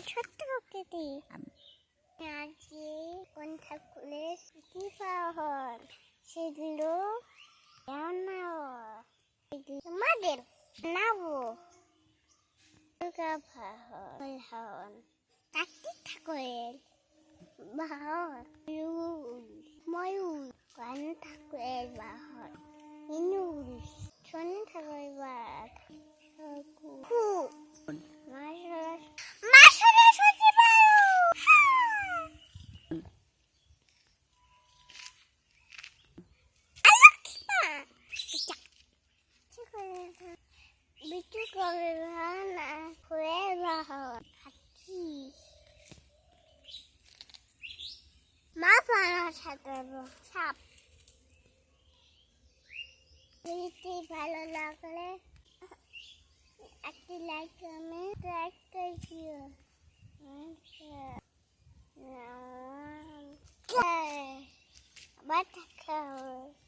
ছোট্ট প্রকৃতি আজকে কোন ঠাকুরের কি পাওয়ার সেগুলো আমাদের নাবো দুর্গা পাহন কার্তিক ঠাকুরের বাহন ময়ূর কান ঠাকুরের বাহন ইনুল শনি ঠাকুরের বাঘ বিটু কবে ভানা হয়ে বাহন হাতি মা পানা সাথে সাপ ভিডিওটি ভালো লাগলে একটি লাইক কমেন্ট করিও আবার দেখা হবে।